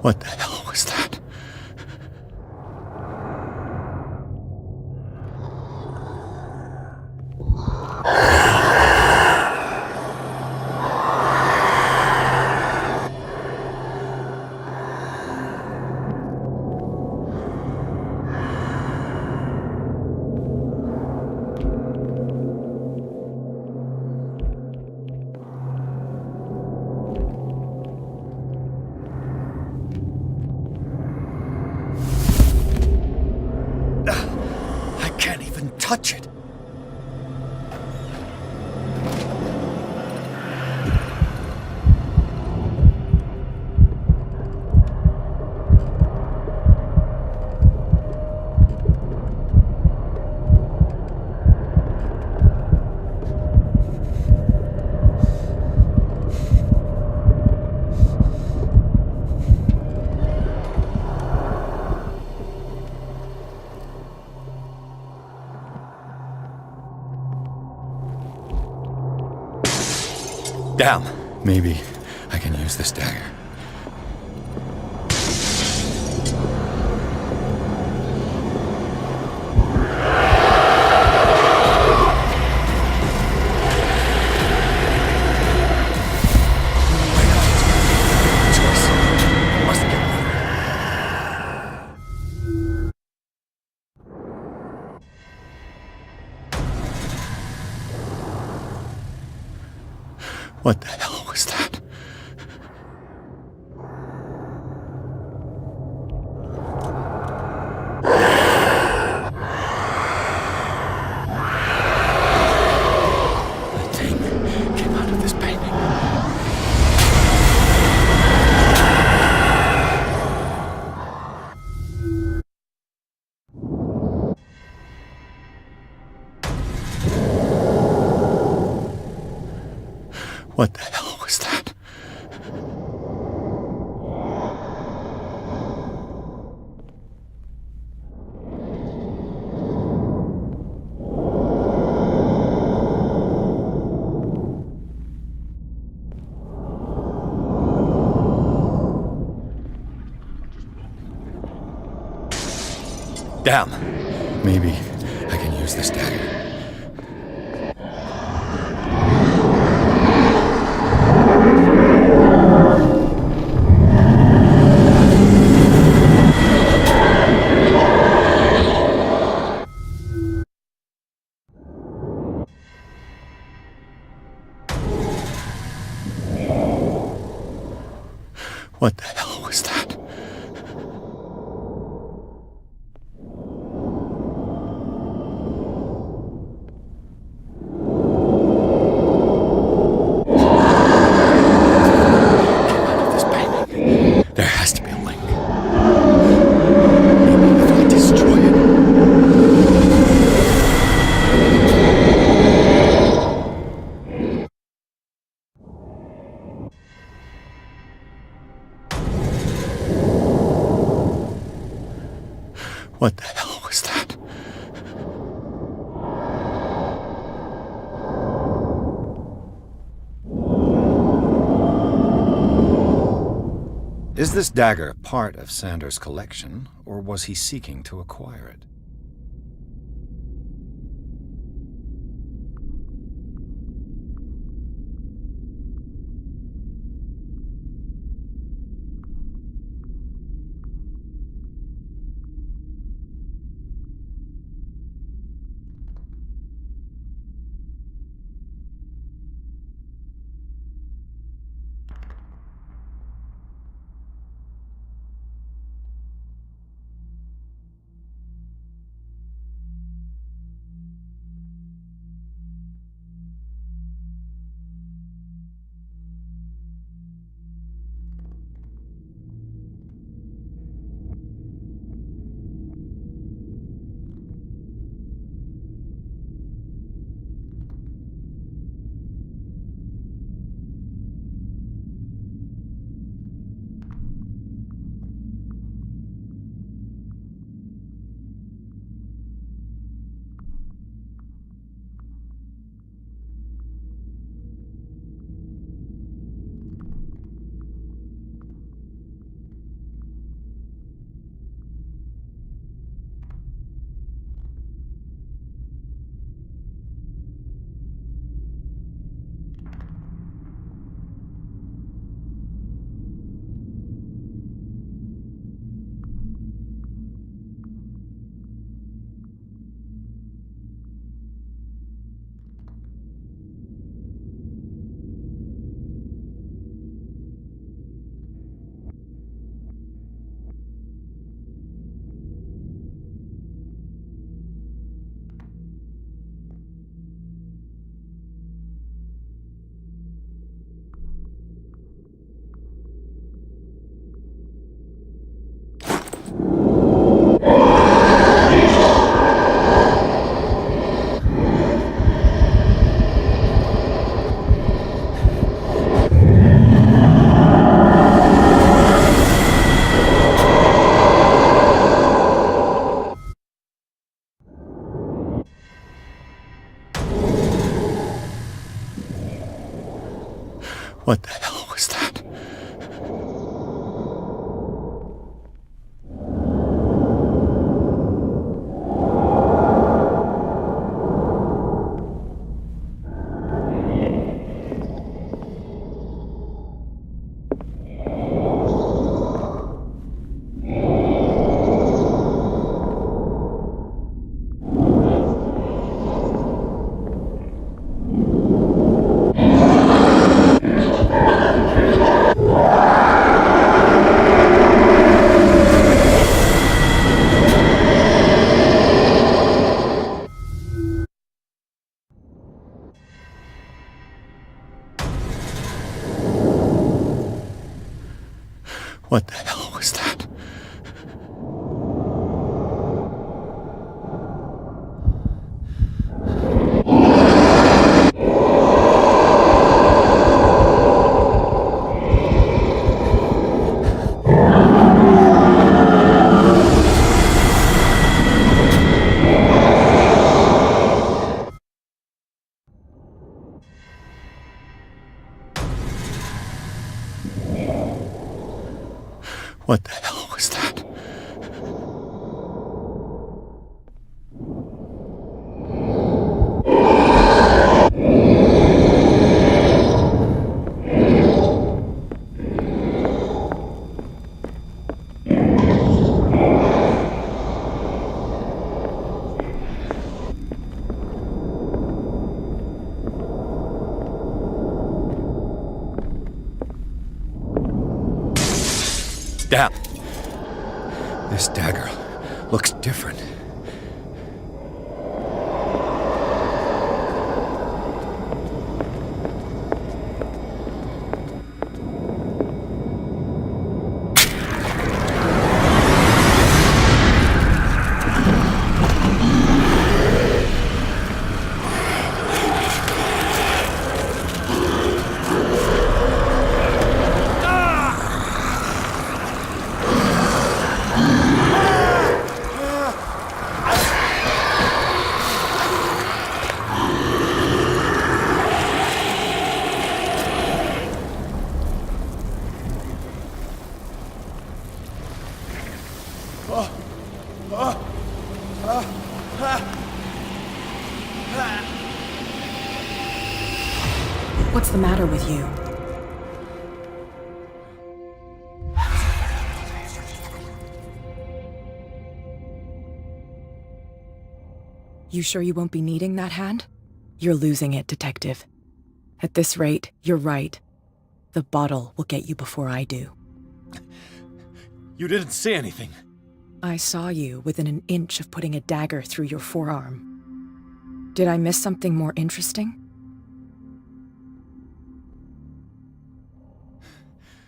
What the hell was that? I can't even touch it. Damn. Maybe I can use this dagger. What the hell was that? The thing came out of this painting. What the hell was that? Damn. Maybe I can use this dagger. What the hell was that? Came out of this painting. There has to be a link. Maybe if I destroy it. What the hell was that? Is this dagger part of Sanders' collection, or was he seeking to acquire it? What the hell was that? What the hell was that? What the hell was that? Damn. This dagger looks different. What's the matter with you? You sure you won't be needing that hand? You're losing it, Detective. At this rate, you're right. The bottle will get you before I do. You didn't see anything. I saw you within an inch of putting a dagger through your forearm. Did I miss something more interesting?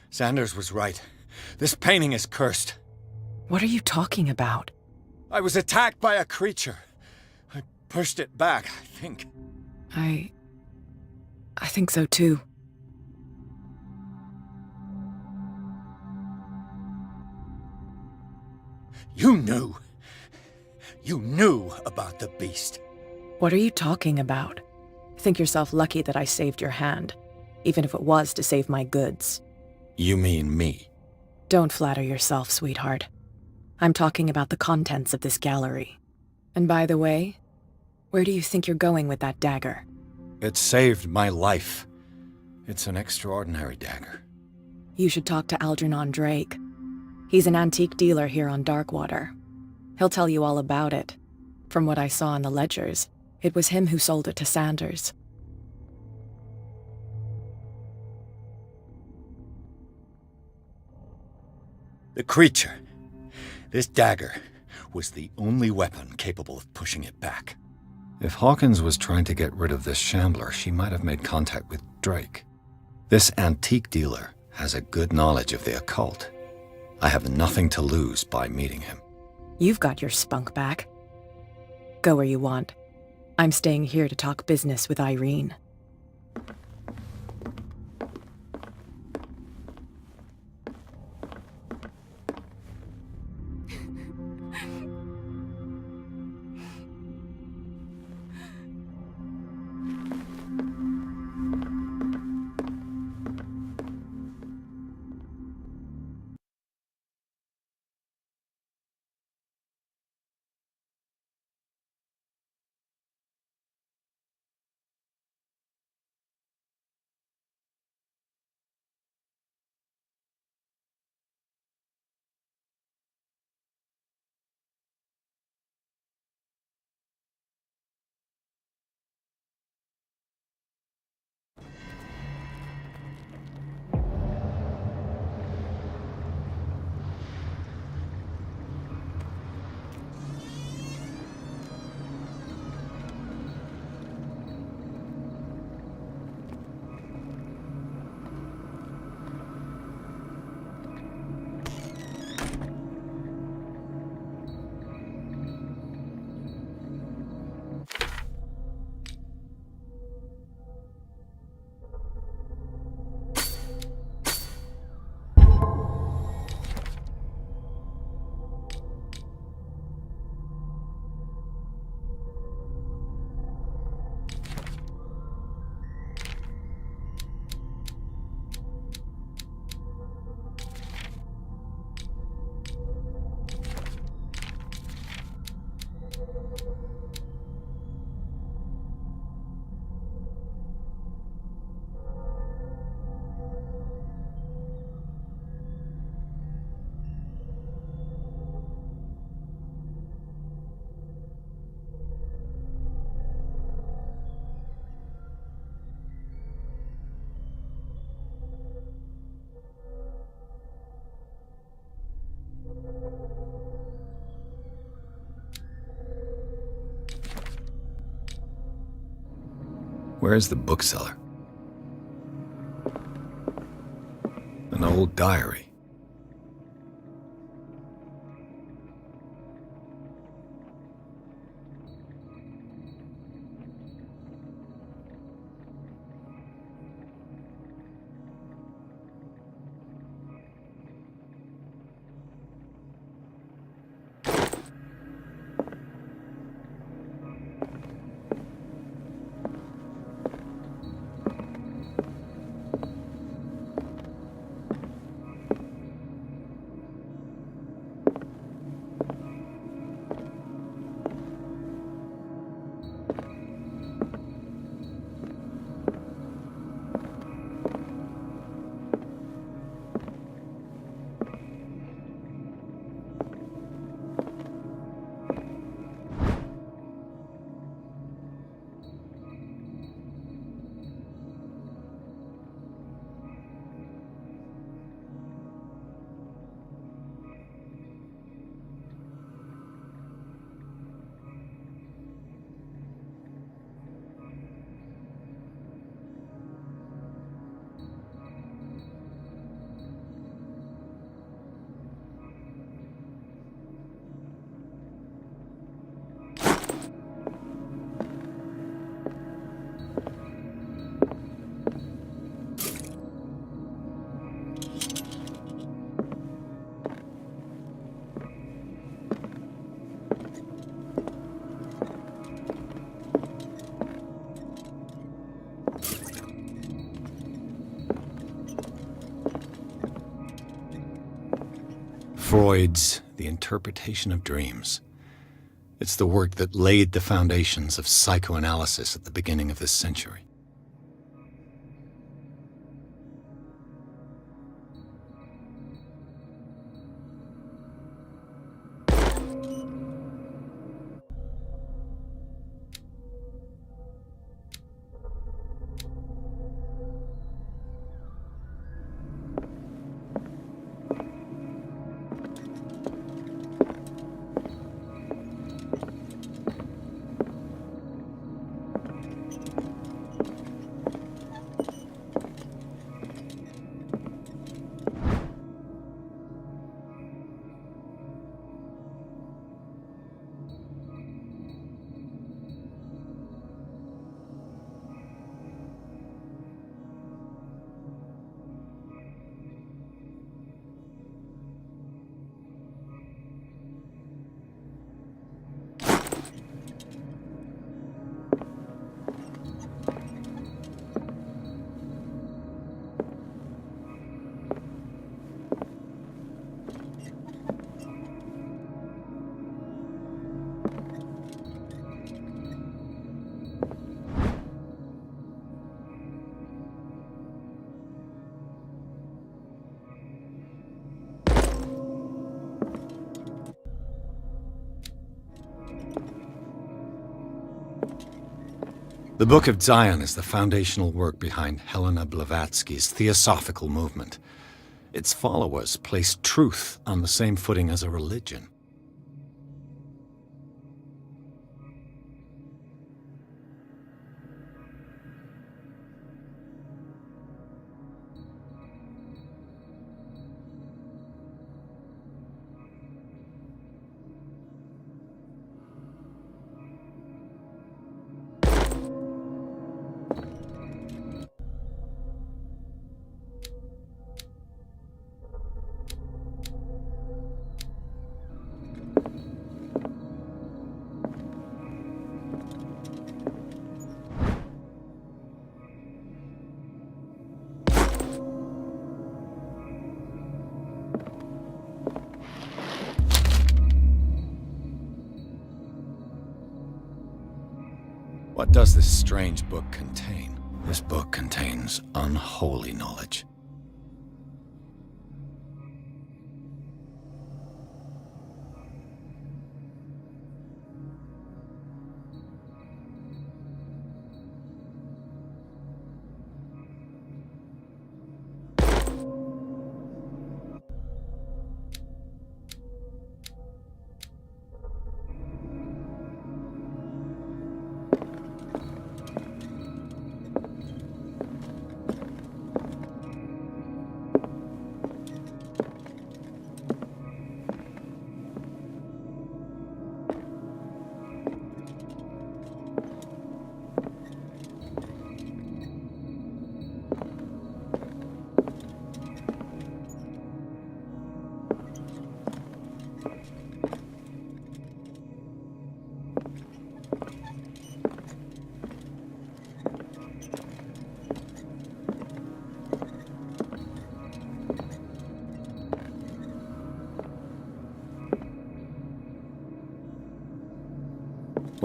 Sanders was right. This painting is cursed. What are you talking about? I was attacked by a creature. I pushed it back, I think. I think so too. You knew. You knew about the beast. What are you talking about? Think yourself lucky that I saved your hand, even if it was to save my goods. You mean me? Don't flatter yourself, sweetheart. I'm talking about the contents of this gallery. And by the way, where do you think you're going with that dagger? It saved my life. It's an extraordinary dagger. You should talk to Algernon Drake. He's an antique dealer here on Darkwater. He'll tell you all about it. From what I saw in the ledgers, it was him who sold it to Sanders. The creature, this dagger, was the only weapon capable of pushing it back. If Hawkins was trying to get rid of this shambler, she might have made contact with Drake. This antique dealer has a good knowledge of the occult. I have nothing to lose by meeting him. You've got your spunk back. Go where you want. I'm staying here to talk business with Irene. Where's the bookseller? An old diary. Freud's The Interpretation of Dreams. It's the work that laid the foundations of psychoanalysis at the beginning of this century. The Book of Zion is the foundational work behind Helena Blavatsky's Theosophical movement. Its followers place truth on the same footing as a religion. What does this strange book contain? This book contains unholy knowledge.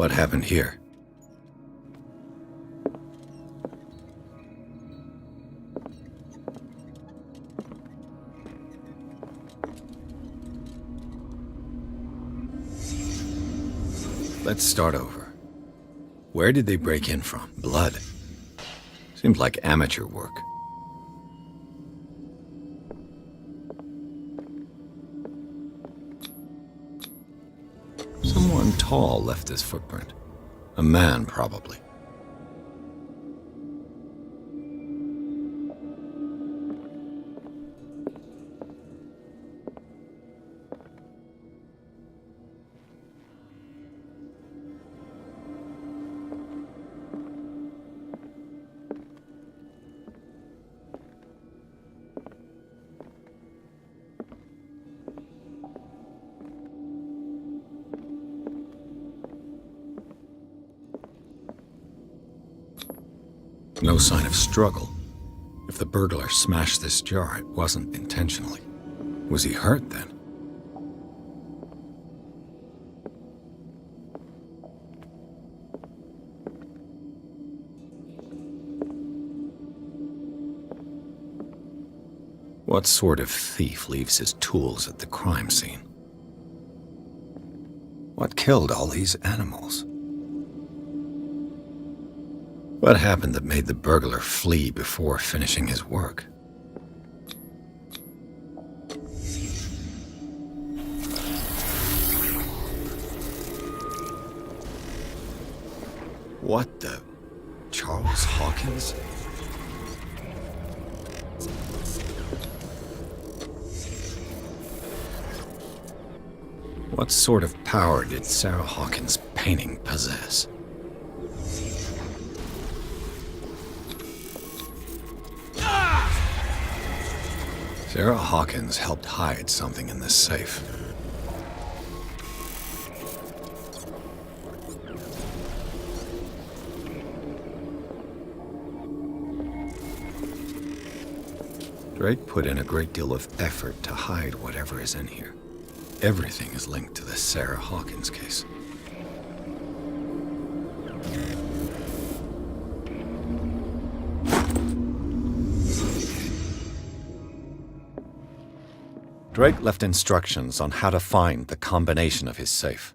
What happened here? Let's start over. Where did they break in from? Blood. Seems like amateur work. Someone tall left this footprint. A man, probably. No sign of struggle. If the burglar smashed this jar, it wasn't intentionally. Was he hurt then? What sort of thief leaves his tools at the crime scene? What killed all these animals? What happened that made the burglar flee before finishing his work? What the? Charles Hawkins? What sort of power did Sarah Hawkins' painting possess? Sarah Hawkins helped hide something in this safe. Drake put in a great deal of effort to hide whatever is in here. Everything is linked to the Sarah Hawkins case. Drake left instructions on how to find the combination of his safe.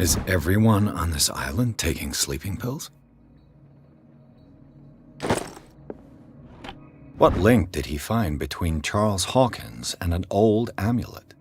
Is everyone on this island taking sleeping pills? What link did he find between Charles Hawkins and an old amulet?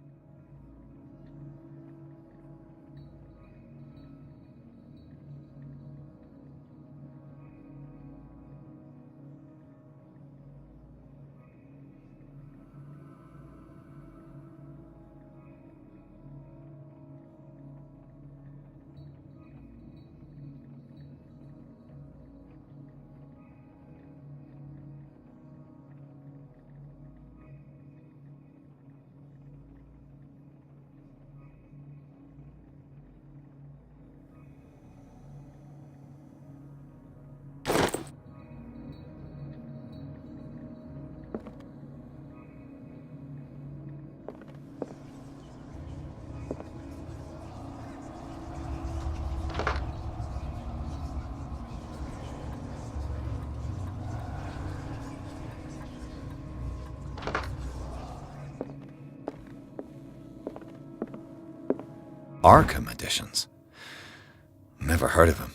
Arkham editions. Never heard of him.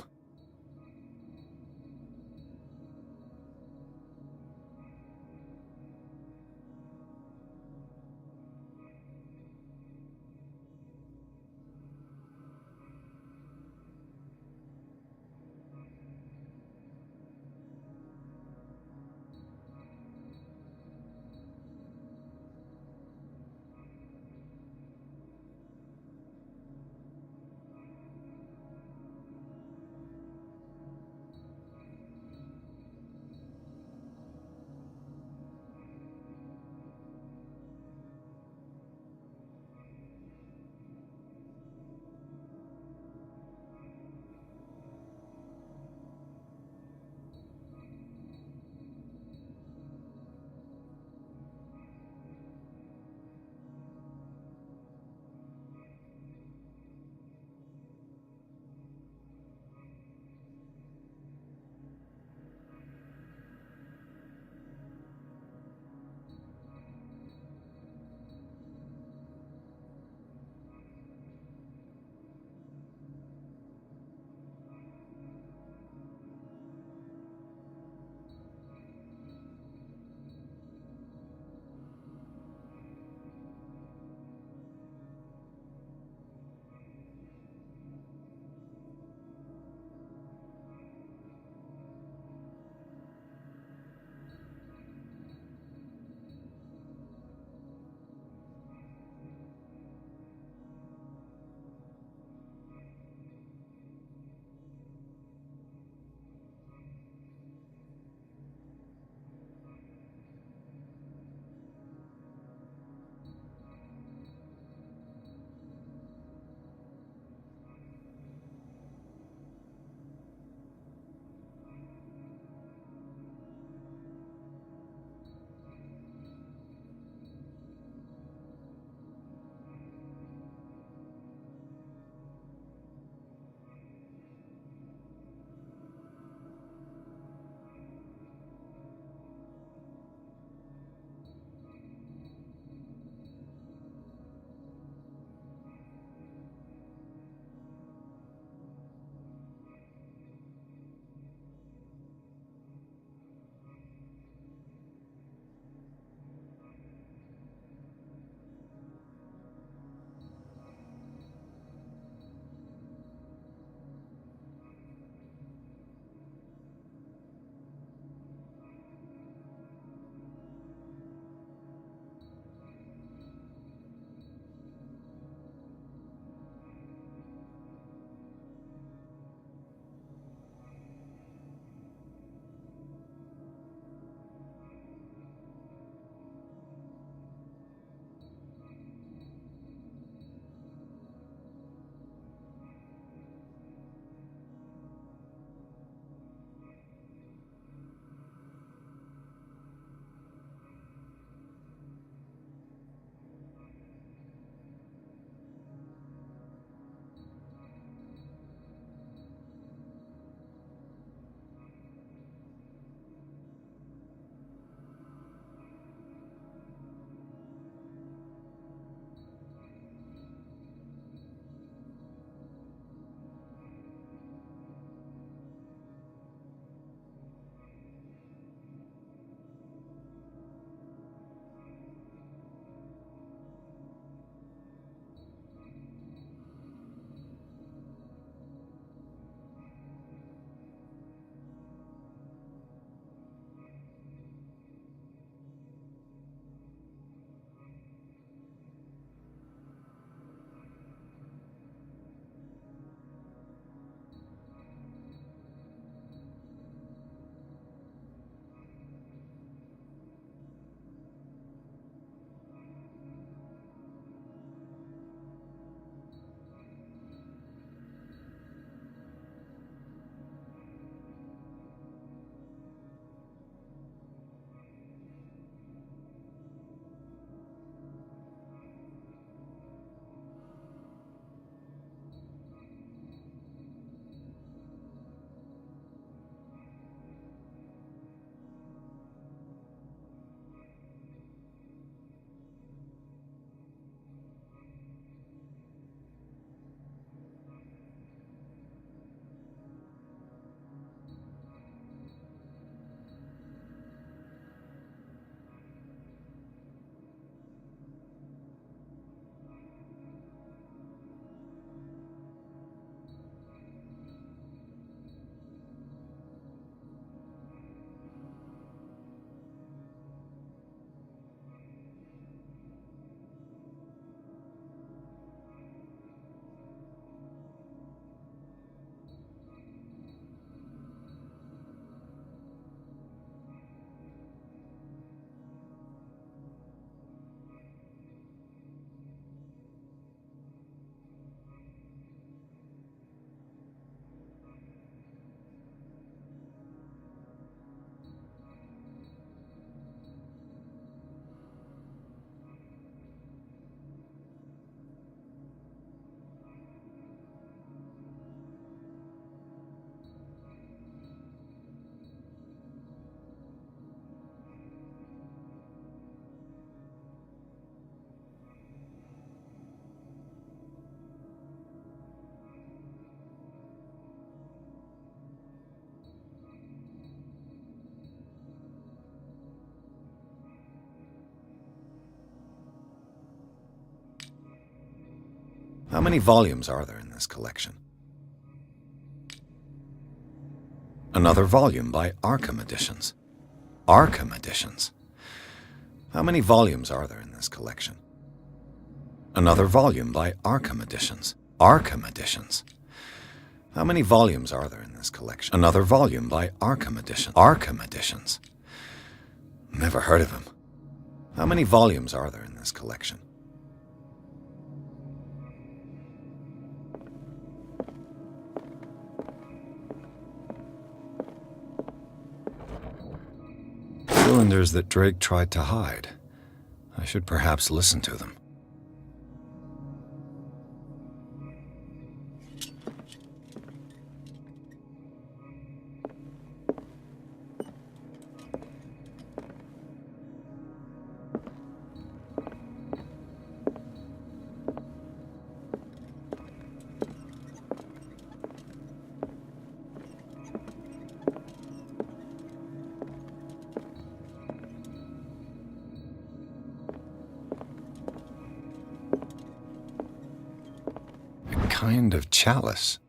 How many volumes are there in this collection? Another volume by Arkham Editions. Arkham Editions. How many volumes are there in this collection? Another volume by Arkham Editions. Arkham Editions. How many volumes are there in this collection? Another volume by Arkham Edition. Arkham Editions. Never heard of him. How many volumes are there in this collection? Cylinders that Drake tried to hide. I should perhaps listen to them. Kind of chalice.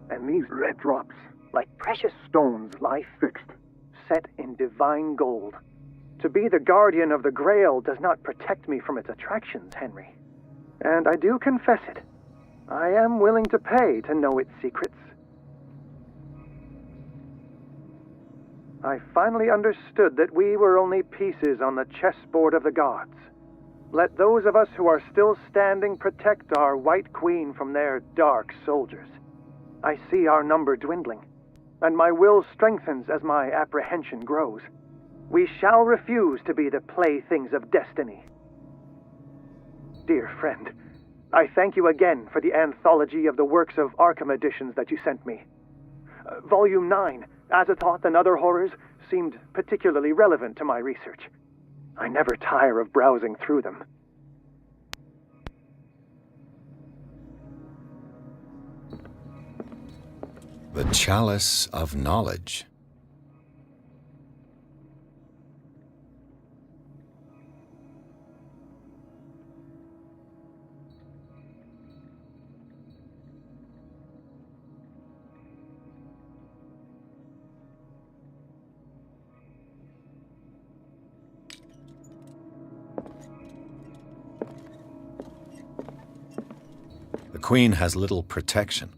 And these red drops, like precious stones, lie fixed, set in divine gold. To be the guardian of the Grail does not protect me from its attractions, Henry. And I do confess it. I am willing to pay to know its secrets. I finally understood that we were only pieces on the chessboard of the gods. Let those of us who are still standing protect our White Queen from their dark soldiers. I see our number dwindling, and my will strengthens as my apprehension grows. We shall refuse to be the playthings of destiny. Dear friend, I thank you again for the anthology of the works of Arkham Editions that you sent me. Volume 9, Azathoth and Other Horrors, seemed particularly relevant to my research. I never tire of browsing through them. The Chalice of Knowledge. The Queen has little protection.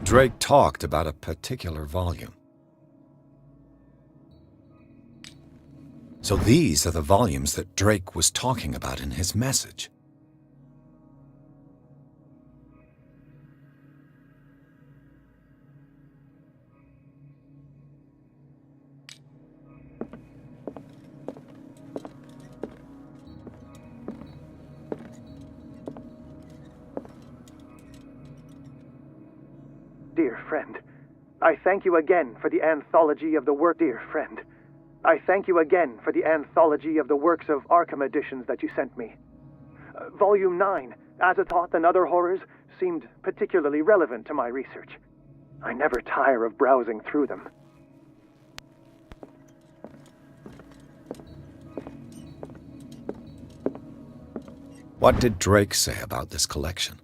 Drake talked about a particular volume. So these are the volumes that Drake was talking about in his message. Dear friend, I thank you again for the anthology of the work. Dear friend, I thank you again for the anthology of the works of Arkham Editions that you sent me. Volume 9, Azathoth and Other Horrors, seemed particularly relevant to my research. I never tire of browsing through them. What did Drake say about this collection?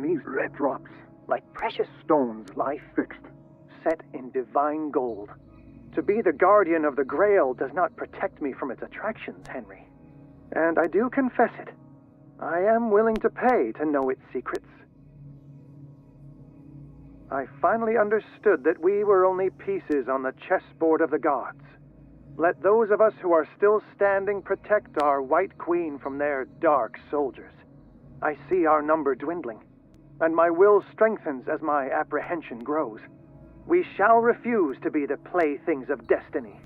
And these red drops, like precious stones, lie fixed, set in divine gold. To be the guardian of the Grail does not protect me from its attractions, Henry. And I do confess it. I am willing to pay to know its secrets. I finally understood that we were only pieces on the chessboard of the gods. Let those of us who are still standing protect our White Queen from their dark soldiers. I see our number dwindling, and my will strengthens as my apprehension grows. We shall refuse to be the playthings of destiny.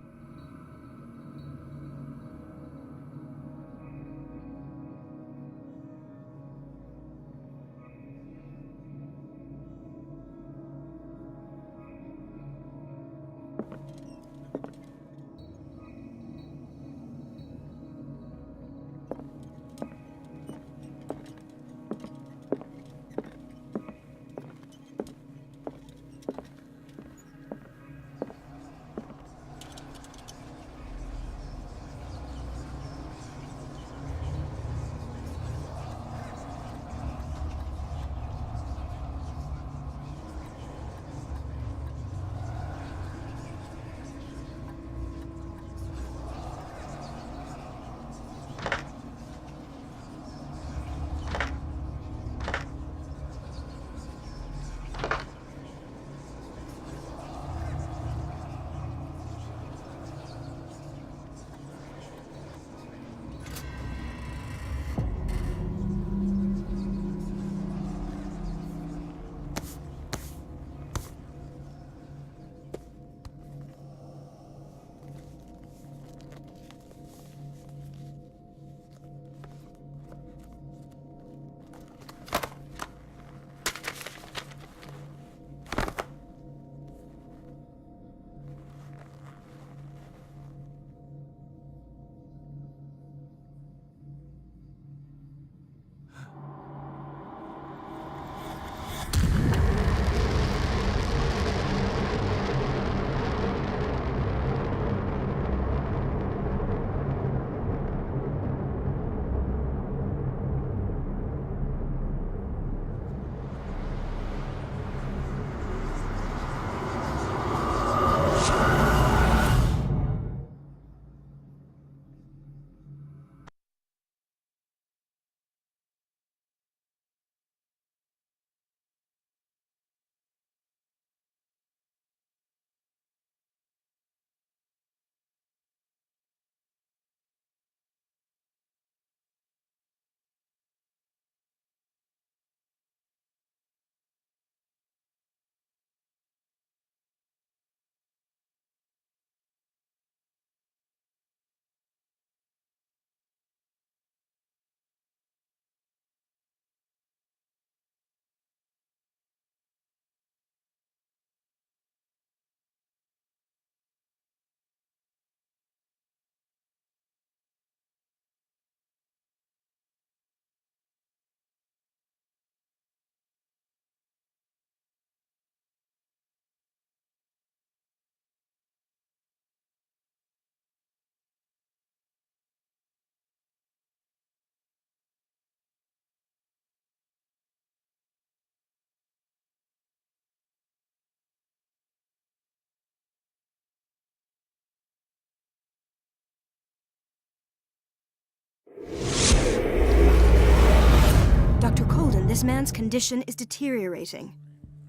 Dr. Colden, this man's condition is deteriorating.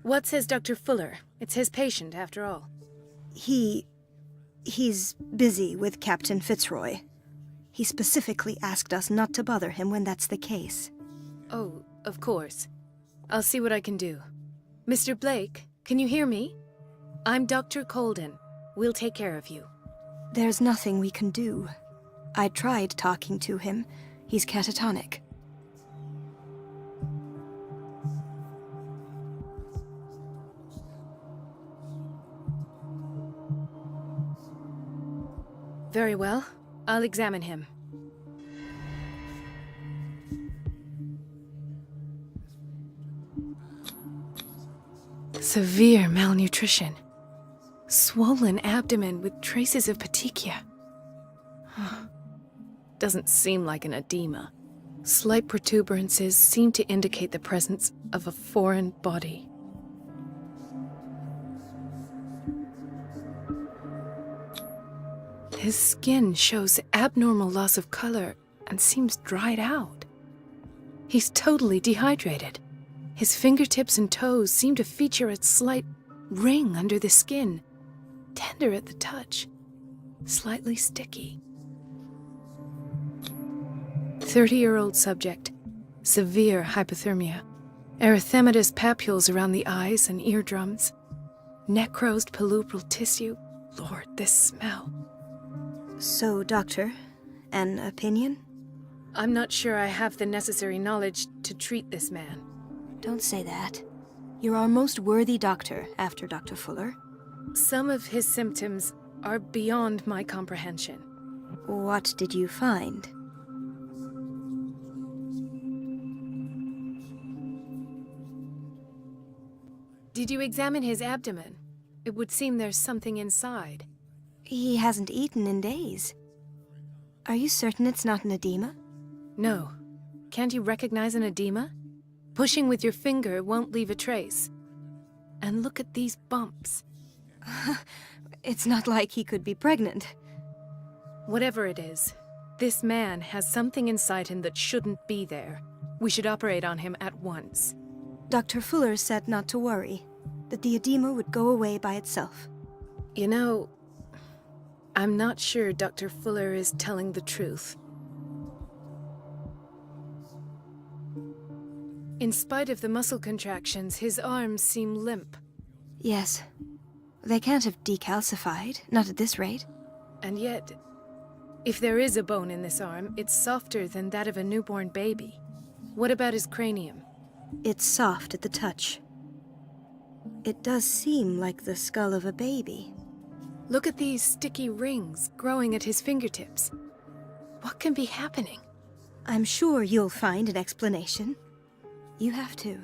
What says Dr. Fuller? It's his patient, after all. He's busy with Captain Fitzroy. He specifically asked us not to bother him when that's the case. Oh, of course. I'll see what I can do. Mr. Blake, can you hear me? I'm Dr. Colden. We'll take care of you. There's nothing we can do. I tried talking to him. He's catatonic. Very well. I'll examine him. Severe malnutrition. Swollen abdomen with traces of petechia. Doesn't seem like an edema. Slight protuberances seem to indicate the presence of a foreign body. His skin shows abnormal loss of color and seems dried out. He's totally dehydrated. His fingertips and toes seem to feature a slight ring under the skin, tender at the touch, slightly sticky. 30-year-old subject, severe hypothermia, erythematous papules around the eyes and eardrums, necrosed palpebral tissue. Lord, this smell. So, Doctor, an opinion? I'm not sure I have the necessary knowledge to treat this man. Don't say that. You're our most worthy doctor after Dr. Fuller. Some of his symptoms are beyond my comprehension. What did you find? Did you examine his abdomen? It would seem there's something inside. He hasn't eaten in days. Are you certain it's not an edema? No. Can't you recognize an edema? Pushing with your finger won't leave a trace. And look at these bumps. It's not like he could be pregnant. Whatever it is, this man has something inside him that shouldn't be there. We should operate on him at once. Dr. Fuller said not to worry, that the edema would go away by itself. You know, I'm not sure Dr. Fuller is telling the truth. In spite of the muscle contractions, his arms seem limp. Yes. They can't have decalcified, not at this rate. And yet, if there is a bone in this arm, it's softer than that of a newborn baby. What about his cranium? It's soft at the touch. It does seem like the skull of a baby. Look at these sticky rings growing at his fingertips. What can be happening? I'm sure you'll find an explanation. You have to.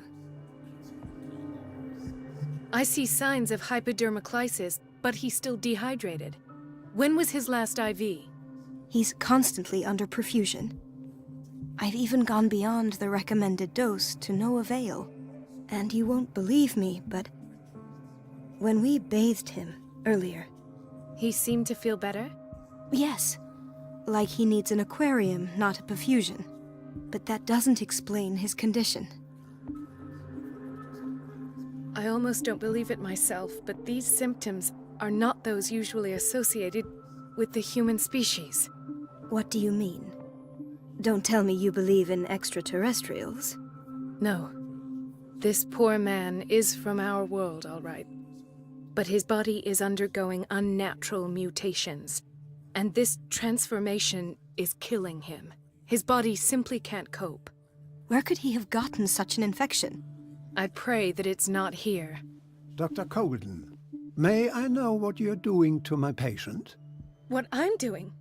I see signs of hypodermoclysis, but he's still dehydrated. When was his last IV? He's constantly under perfusion. I've even gone beyond the recommended dose to no avail. And you won't believe me, but when we bathed him earlier... He seemed to feel better? Yes. Like he needs an aquarium, not a perfusion. But that doesn't explain his condition. I almost don't believe it myself, but these symptoms are not those usually associated with the human species. What do you mean? Don't tell me you believe in extraterrestrials. No. This poor man is from our world, all right. But his body is undergoing unnatural mutations. And this transformation is killing him. His body simply can't cope. Where could he have gotten such an infection? I pray that it's not here. Dr. Colden, may I know what you're doing to my patient? What I'm doing?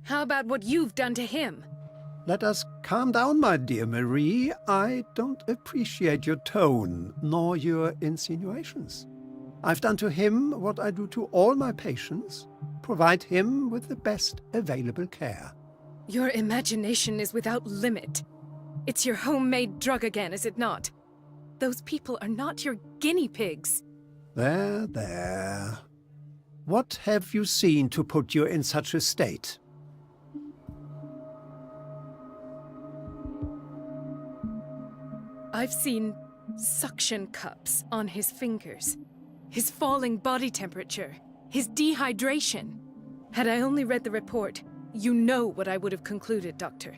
How about what you've done to him? Let us calm down, my dear Marie. I don't appreciate your tone, nor your insinuations. I've done to him what I do to all my patients, provide him with the best available care. Your imagination is without limit. It's your homemade drug again, is it not? Those people are not your guinea pigs. There, there. What have you seen to put you in such a state? I've seen suction cups on his fingers, his falling body temperature, his dehydration. Had I only read the report, you know what I would have concluded, Doctor.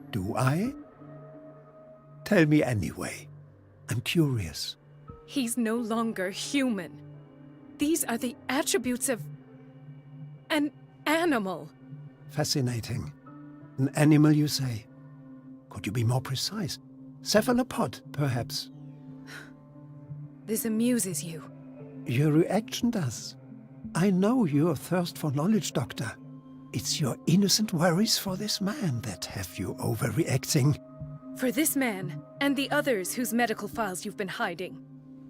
Do I? Tell me anyway. I'm curious. He's no longer human. These are the attributes of an animal. Fascinating. An animal, you say? Could you be more precise? Cephalopod, perhaps? This amuses you. Your reaction does. I know your thirst for knowledge, Doctor. It's your innocent worries for this man that have you overreacting. For this man, and the others whose medical files you've been hiding.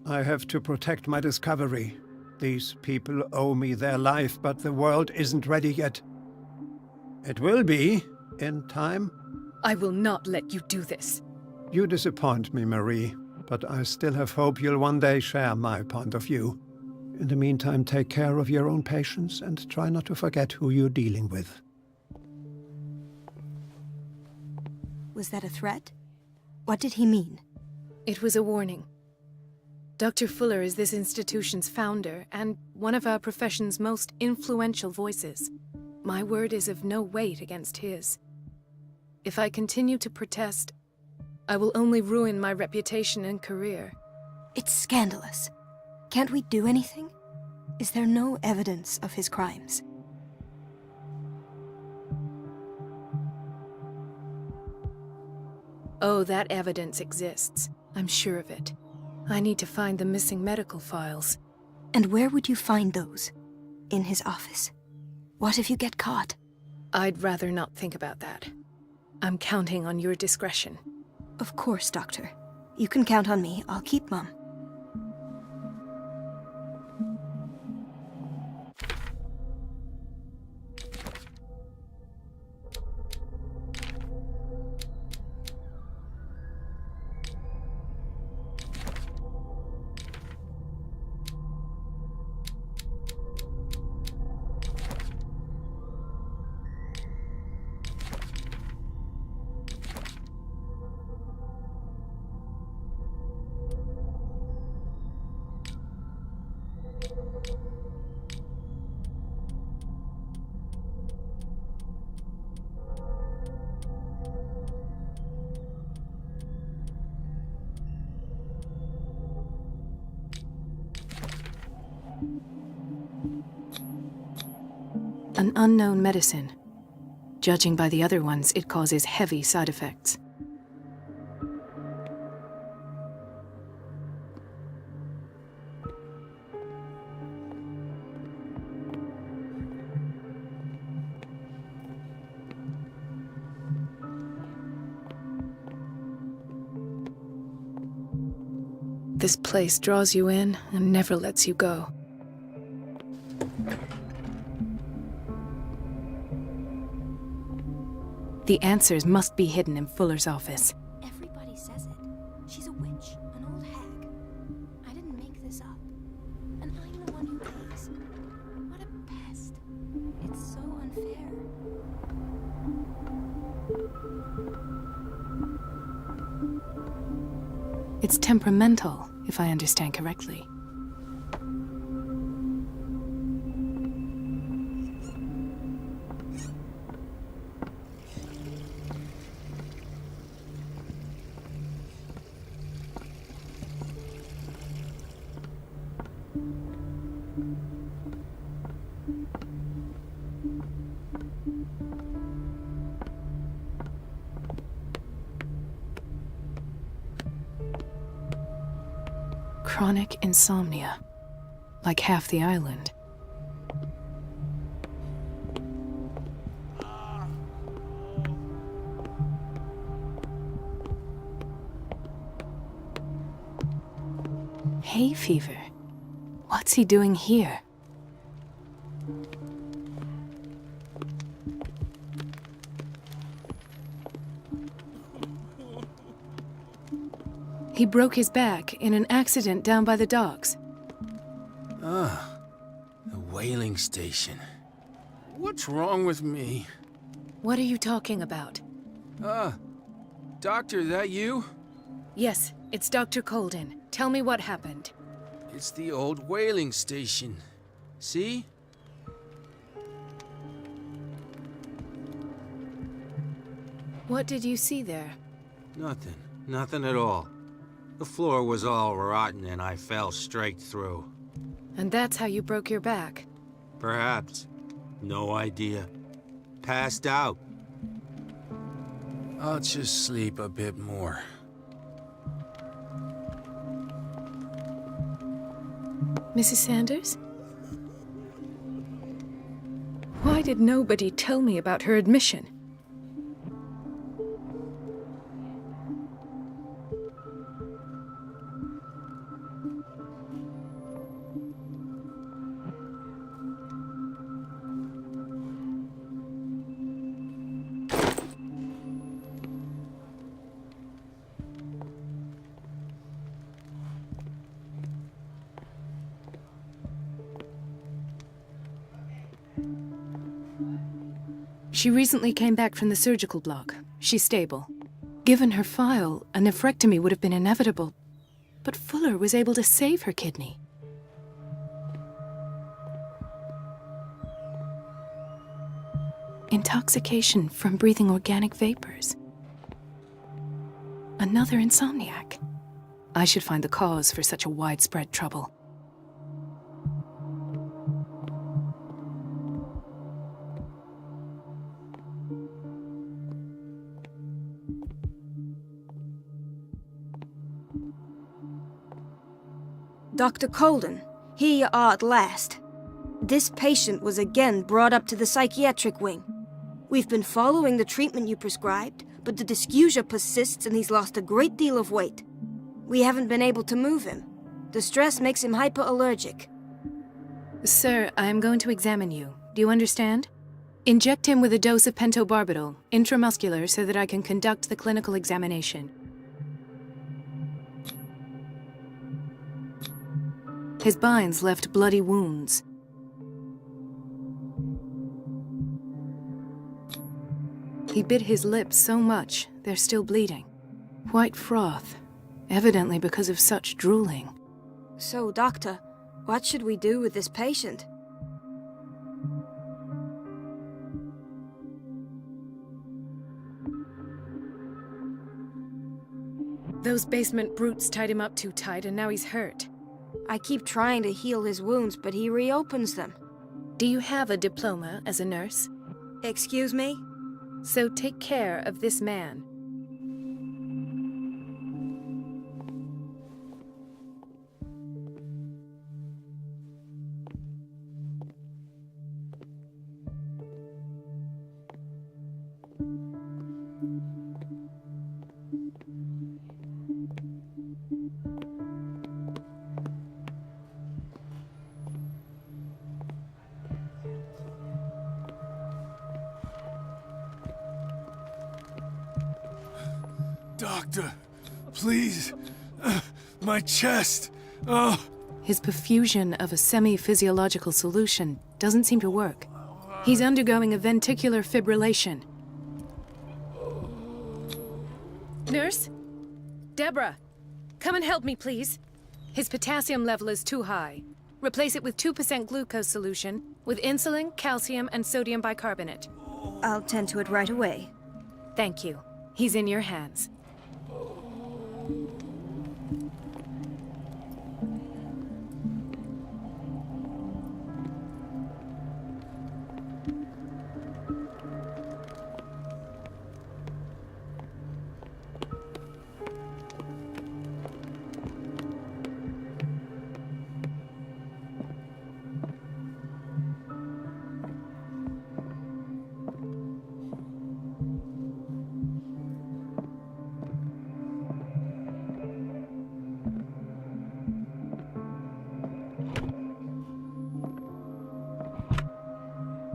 I have to protect my discovery. These people owe me their life, but the world isn't ready yet. It will be, in time. I will not let you do this. You disappoint me, Marie, but I still have hope you'll one day share my point of view. In the meantime, take care of your own patients and try not to forget who you're dealing with. Was that a threat? What did he mean? It was a warning. Dr. Fuller is this institution's founder and one of our profession's most influential voices. My word is of no weight against his. If I continue to protest, I will only ruin my reputation and career. It's scandalous. Can't we do anything? Is there no evidence of his crimes? Oh, that evidence exists. I'm sure of it. I need to find the missing medical files. And where would you find those? In his office? What if you get caught? I'd rather not think about that. I'm counting on your discretion. Of course, Doctor. You can count on me. I'll keep mum. An unknown medicine. Judging by the other ones, it causes heavy side effects. This place draws you in and never lets you go. The answers must be hidden in Fuller's office. Everybody says it. She's a witch, an old hag. I didn't make this up. And I'm the one who pays. What a pest. It's so unfair. It's temperamental, if I understand correctly. Chronic insomnia, like half the island. Hay fever. What's he doing here? He broke his back in an accident down by the docks. Ah, the whaling station. What's wrong with me? What are you talking about? Doctor, that you? Yes, it's Dr. Colden. Tell me what happened. It's the old whaling station. See? What did you see there? Nothing. Nothing at all. The floor was all rotten and I fell straight through. And that's how you broke your back? Perhaps. No idea. Passed out. I'll just sleep a bit more. Mrs. Sanders? Why did nobody tell me about her admission? She recently came back from the surgical block. She's stable. Given her file, a nephrectomy would have been inevitable. But Fuller was able to save her kidney. Intoxication from breathing organic vapors. Another insomniac. I should find the cause for such a widespread trouble. Dr. Colden, here you are at last. This patient was again brought up to the psychiatric wing. We've been following the treatment you prescribed, but the dysgeusia persists and he's lost a great deal of weight. We haven't been able to move him. The stress makes him hyperallergic. Sir, I am going to examine you. Do you understand? Inject him with a dose of pentobarbital, intramuscular, so that I can conduct the clinical examination. His binds left bloody wounds. He bit his lips so much, they're still bleeding. White froth, evidently because of such drooling. So, Doctor, what should we do with this patient? Those basement brutes tied him up too tight, and now he's hurt. I keep trying to heal his wounds, but he reopens them. Do you have a diploma as a nurse? Excuse me? So take care of this man. Doctor, please. My chest. Oh. His perfusion of a semi-physiological solution doesn't seem to work. He's undergoing a ventricular fibrillation. Nurse? Deborah, come and help me, please. His potassium level is too high. Replace it with 2% glucose solution with insulin, calcium, and sodium bicarbonate. I'll tend to it right away. Thank you. He's in your hands.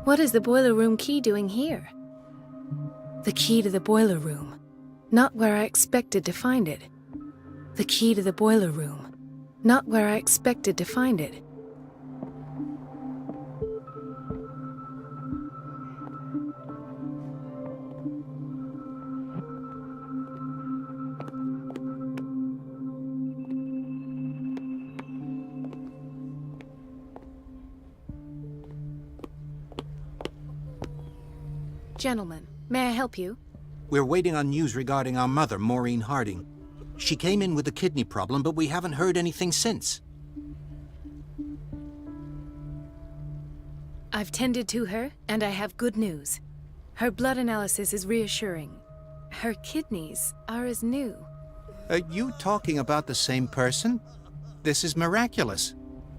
What is the boiler room key doing here? The key to the boiler room. Not where I expected to find it. The key to the boiler room. Not where I expected to find it. Gentlemen, may I help you? We're waiting on news regarding our mother, Maureen Harding. She came in with a kidney problem, but we haven't heard anything since. I've tended to her, and I have good news. Her blood analysis is reassuring. Her kidneys are as new. Are you talking about the same person? This is miraculous.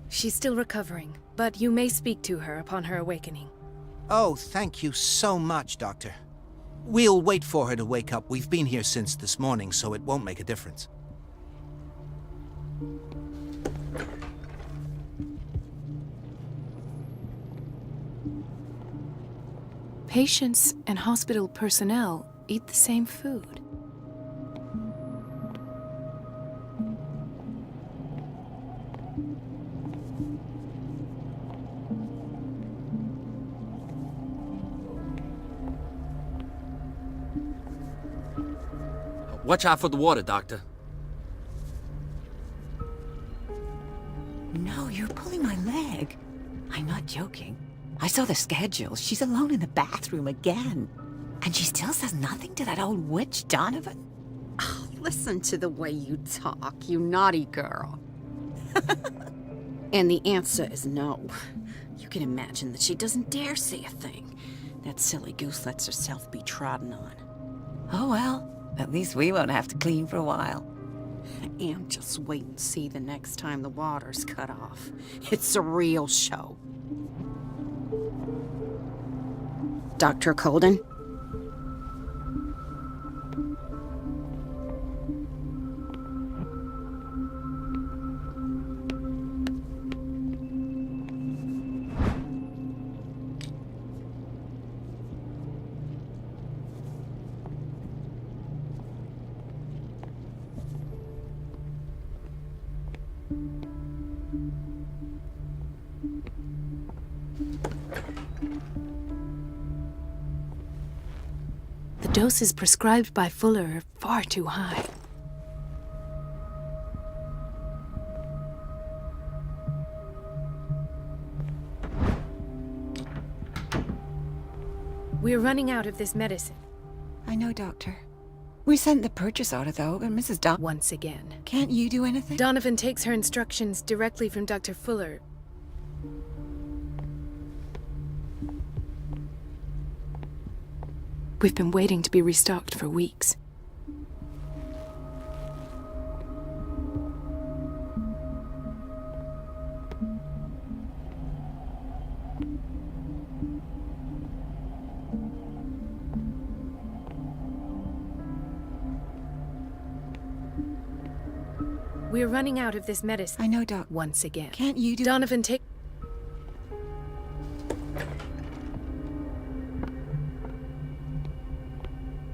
She's still recovering, but you may speak to her upon her awakening. Oh, thank you so much, Doctor. We'll wait for her to wake up. We've been here since this morning, so it won't make a difference. Patients and hospital personnel eat the same food. Watch out for the water, Doctor. No, you're pulling my leg. I'm not joking. I saw the schedule. She's alone in the bathroom again. And she still says nothing to that old witch, Donovan. Oh, listen to the way you talk, you naughty girl. And the answer is no. You can imagine that she doesn't dare say a thing. That silly goose lets herself be trodden on. Oh well, at least we won't have to clean for a while. And just wait and see the next time the water's cut off. It's a real show. Dr. Colden? The doses prescribed by Fuller are far too high. We're running out of this medicine. I know, Doctor. We sent the purchase order, though, and Mrs. Once again. Can't you do anything? Donovan takes her instructions directly from Dr. Fuller. We've been waiting to be restocked for weeks. We're running out of this medicine. I know, Doc. Once again. Can't you do... Donovan, take...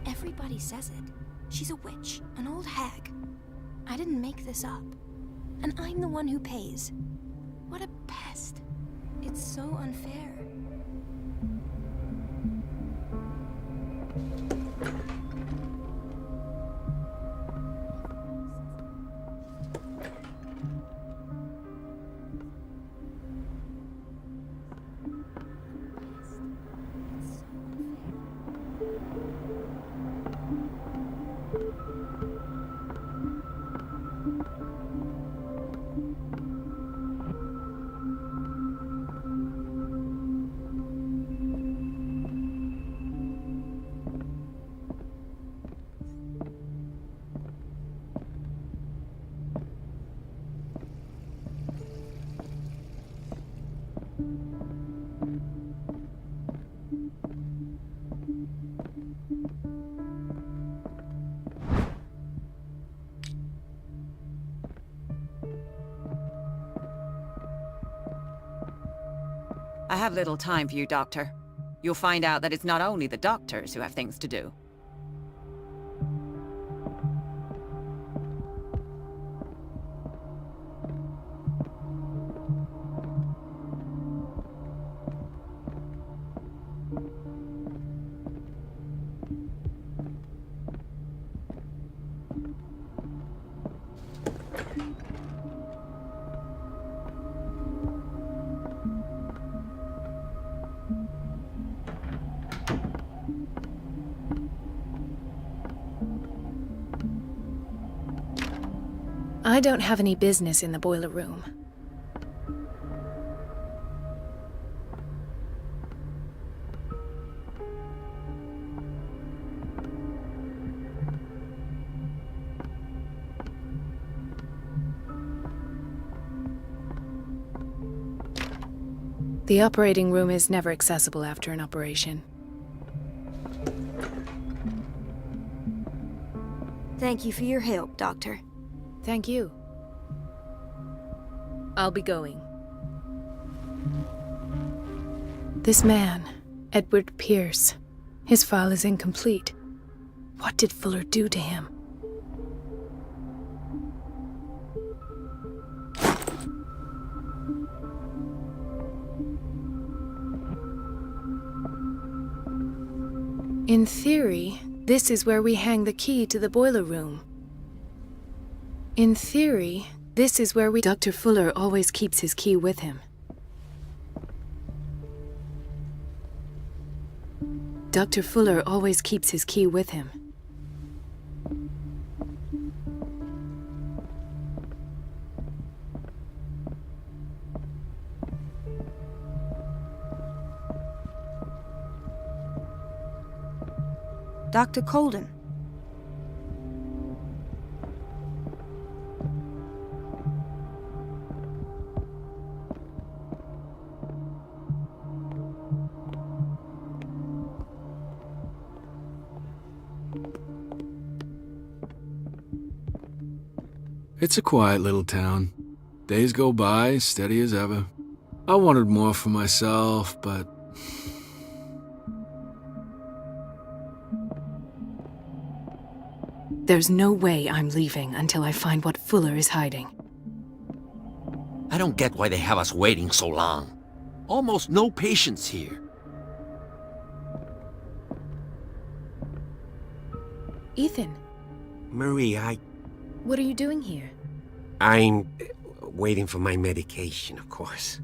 Everybody says it. She's a witch, an old hag. I didn't make this up. And I'm the one who pays. What a pest. It's so unfair. I have little time for you, Doctor. You'll find out that it's not only the doctors who have things to do. I don't have any business in the boiler room. The operating room is never accessible after an operation. Thank you for your help, Doctor. Thank you. I'll be going. This man, Edward Pierce, his file is incomplete. What did Fuller do to him? In theory, This is where we hang the key to the boiler room. In theory, this is where we... Dr. Fuller always keeps his key with him. Dr. Fuller always keeps his key with him. Dr. Colden. It's a quiet little town. Days go by, steady as ever. I wanted more for myself, but... There's no way I'm leaving until I find what Fuller is hiding. I don't get why they have us waiting so long. Almost no patience here. Ethan, Marie, what are you doing here? I'm waiting for my medication, of course.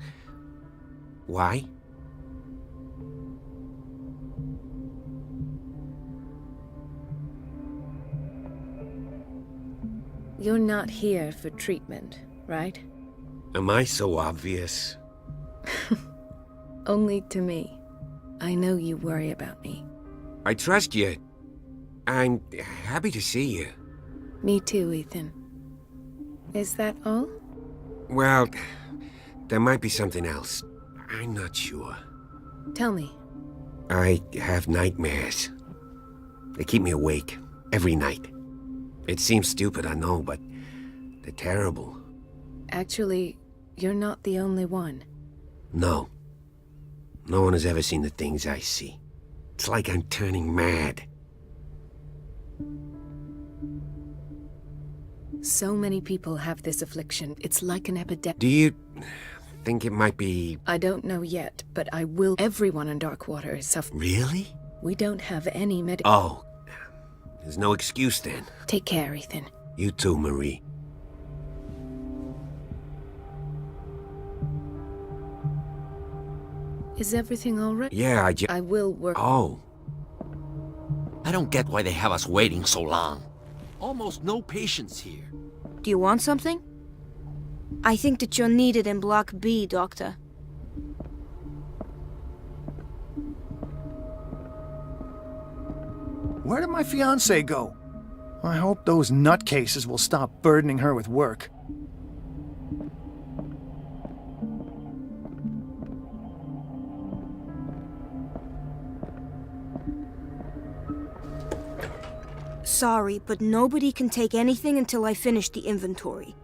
Why? You're not here for treatment, right? Am I so obvious? Only to me. I know you worry about me. I trust you. I'm happy to see you. Me too, Ethan. Is that all? Well, there might be something else. I'm not sure. Tell me. I have nightmares. They keep me awake every night. It seems stupid, I know, but they're terrible. Actually, you're not the only one. No. No one has ever seen the things I see. It's like I'm turning mad. So many people have this affliction. It's like an epidemic. Do you think it might be... I don't know yet, but I will. Everyone in Darkwater is suffering. Really? We don't have any Oh. There's no excuse then. Take care, Ethan. You too, Marie. Is everything all right? Yeah, I will work... Oh. I don't get why they have us waiting so long. Almost no patience here. Do you want something? I think that you're needed in Block B, Doctor. Where did my fiancée go? I hope those nutcases will stop burdening her with work. Sorry, but nobody can take anything until I finish the inventory.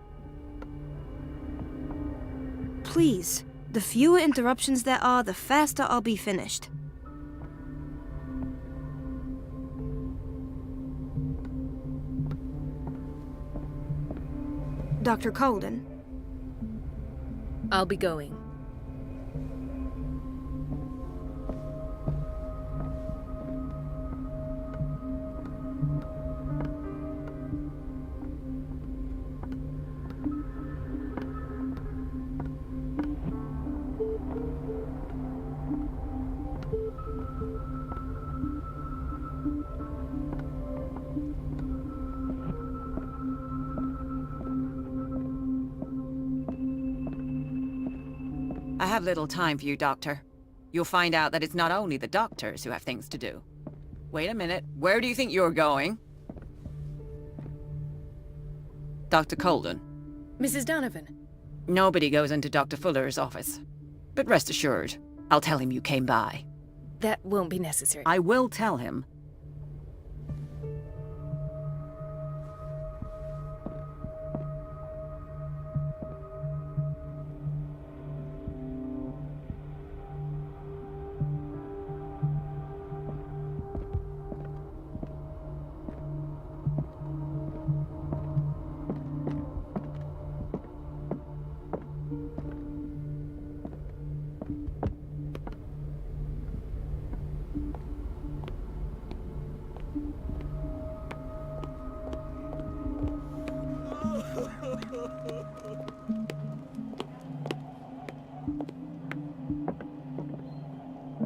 Please, the fewer interruptions there are, the faster I'll be finished. Dr. Colden? I'll be going. I have little time for you, Doctor. You'll find out that it's not only the doctors who have things to do. Wait a minute. Where do you think you're going? Dr. Colden. Mrs. Donovan. Nobody goes into Dr. Fuller's office. But rest assured, I'll tell him you came by. That won't be necessary. I will tell him.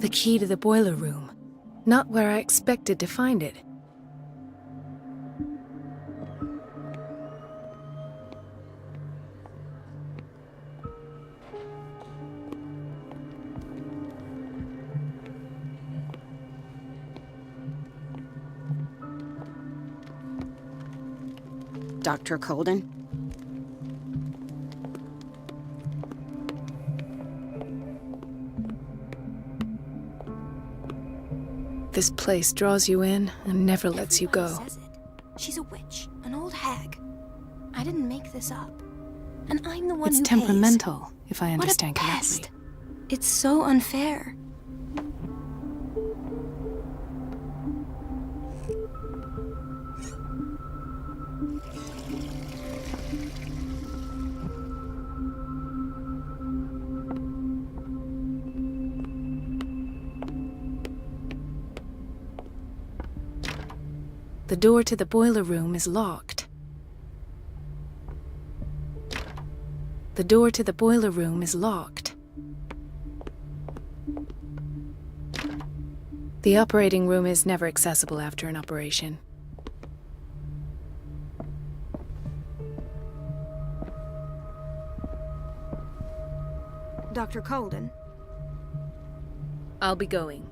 The key to the boiler room. Not where I expected to find it. Dr. Colden? This place draws you in and never lets you go. Says it. She's a witch, an old hag. I didn't make this up. And I'm the one It's who temperamental, if I pays. understand What a correctly. pest. It's so unfair. The door to the boiler room is locked. The door to the boiler room is locked. The operating room is never accessible after an operation. Dr. Colden? I'll be going.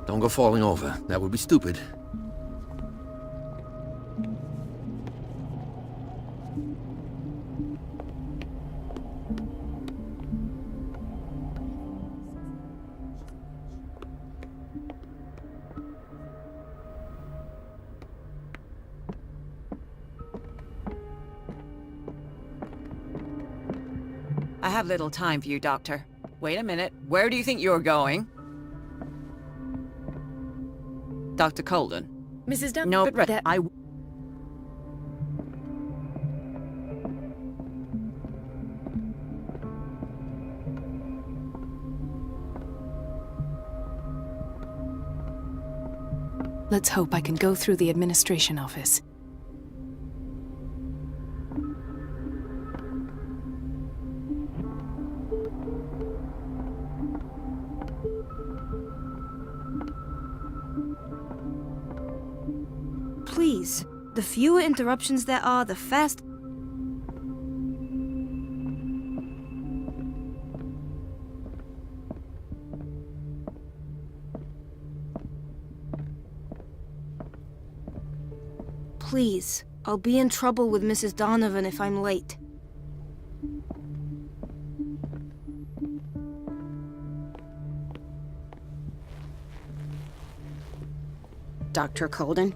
Don't go falling over. That would be stupid. I have little time for you, Doctor. Wait a minute. Where do you think you're going? Dr. Colden. Mrs. Dunn, No, but that... I... Let's hope I can go through the administration office. Please, the fewer interruptions there are, the faster. Please, I'll be in trouble with Mrs. Donovan if I'm late. Dr. Colden?